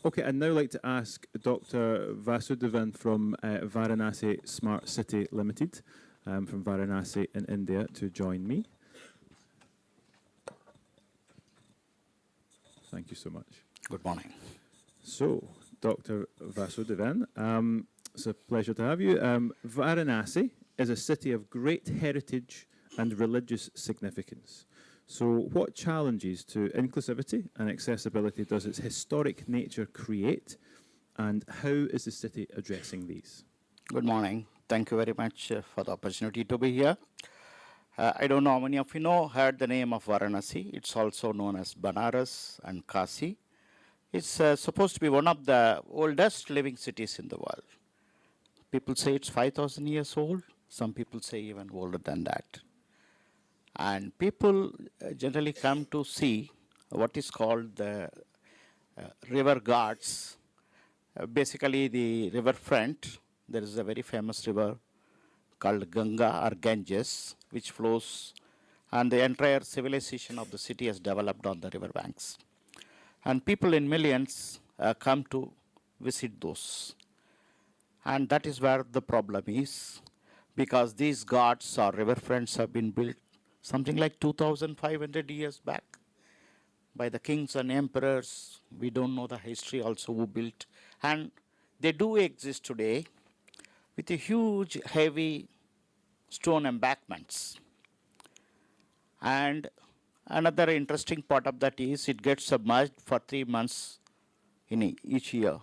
Okay, I'd now like to ask Dr. Vasudevan from Varanasi Smart City Ltd, from Varanasi in India, to join me. Thank you so much. Good morning. So, Dr. Vasudevan, it's a pleasure to have you. Varanasi is a city of great heritage and religious significance. So what challenges to inclusivity and accessibility does its historic nature create, and how is the city addressing these? Good morning. Thank you very much for the opportunity to be here. I don't know how many of you heard the name of Varanasi. It's also known as Banaras and Kasi. It's supposed to be one of the oldest living cities in the world. People say it's 5,000 years old. Some people say even older than that. And people generally come to see what is called the river ghats. Basically, the riverfront, there is a very famous river called Ganga or Ganges, which flows, and the entire civilization of the city has developed on the river banks. And people in millions come to visit those. And that is where the problem is, because these ghats or riverfronts have been built something like 2,500 years back by the kings and emperors. We don't know the history also who built. And they do exist today with a huge, heavy stone embankments. And another interesting part of that is it gets submerged for 3 months in each year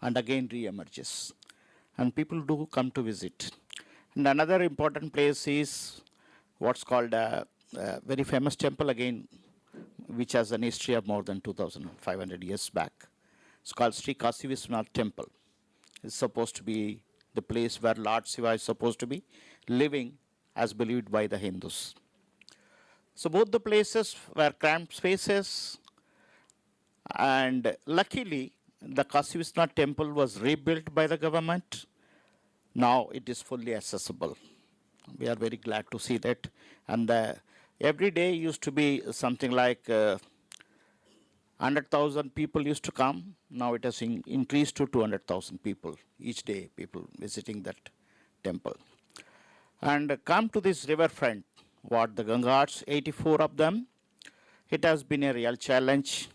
and again re-emerges. And people do come to visit. And another important place is what's called a very famous temple again, which has an history of more than 2,500 years back. It's called Sri Kasi Vishwanath Temple. It's supposed to be the place where Lord Shiva is supposed to be living as believed by the Hindus. So both the places were cramped spaces, and luckily the Kasi Vishwanath Temple was rebuilt by the government. Now it is fully accessible. We are very glad to see that. And every day used to be something like 100,000 people used to come. Now it has increased to 200,000 people each day, people visiting that temple. And come to this riverfront, what the Gangats, 84 of them, it has been a real challenge.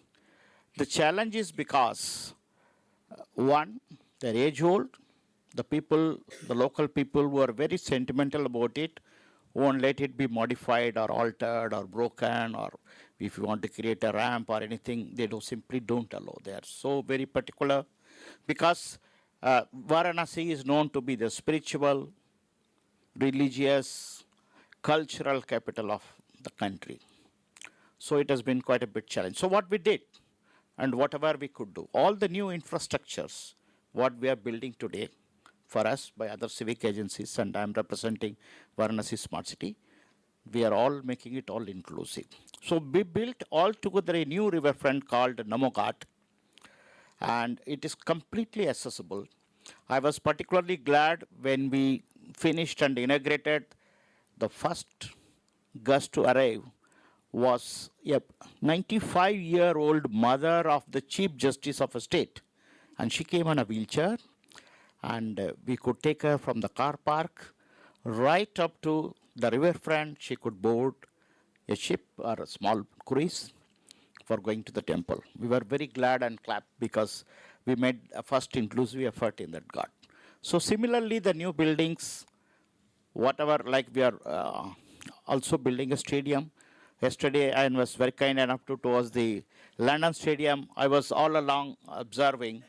The challenge is because, one, they're age old. The people, the local people were very sentimental about it, won't let it be modified or altered or broken, or if you want to create a ramp or anything, they simply don't allow. They are so very particular because Varanasi is known to be the spiritual, religious, cultural capital of the country. So it has been quite a bit challenge. So what we did and whatever we could do, all the new infrastructures, what we are building today, for us by other civic agencies, and I am representing Varanasi Smart City, we are all making it all inclusive. So we built all together a new riverfront called Namo Ghat, and it is completely accessible. I was particularly glad when we finished and inaugurated. The first guest to arrive was a 95-year-old mother of the Chief Justice of a state, and she came on a wheelchair. And we could take her from the car park right up to the riverfront. She could board a ship or a small cruise for going to the temple. We were very glad and clapped because we made a first inclusive effort in that ghat. So similarly, the new buildings, whatever, like we are also building a stadium. Yesterday, I was very kind enough to towards the London Stadium. I was all along observing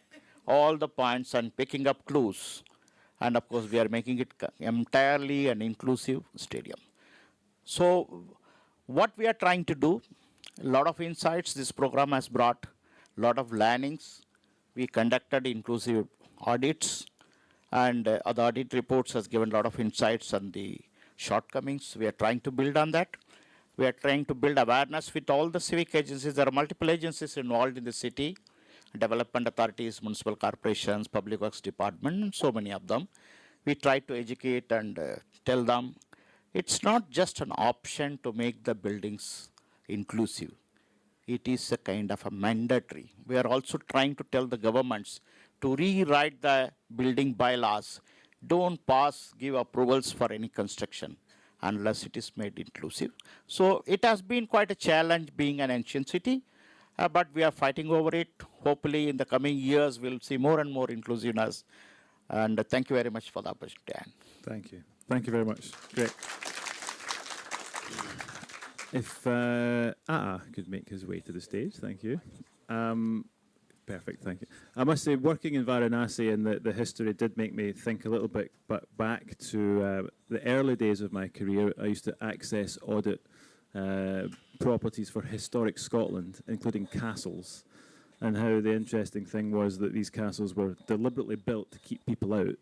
all the points and picking up clues. And of course, we are making it entirely an inclusive stadium. So what we are trying to do, a lot of insights this program has brought, a lot of learnings. We conducted inclusive audits, and the audit reports has given a lot of insights on the shortcomings. We are trying to build on that. We are trying to build awareness with all the civic agencies. There are multiple agencies involved in the city. Development authorities, municipal corporations, public works department, and so many of them. We try to educate and tell them it's not just an option to make the buildings inclusive. it is a kind of a mandatory. We are also trying to tell the governments to rewrite the building bylaws. Don't give approvals for any construction unless it is made inclusive. So it has been quite a challenge being an ancient city, but we are fighting over it. Hopefully in the coming years, we'll see more and more inclusiveness. And thank you very much for the opportunity, Anne. Thank you. Thank you very much. Great. If could make his way to the stage, thank you. Perfect, thank you. I must say, working in Varanasi and the history did make me think a little bit back to the early days of my career. I used to access audit properties for historic Scotland, including castles, and how the interesting thing was that these castles were deliberately built to keep people out,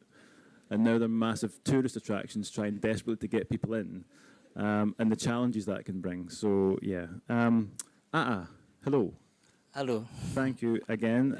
and now they're massive tourist attractions trying desperately to get people in, and the challenges that can bring. So, yeah. Hello. Hello. Thank you again.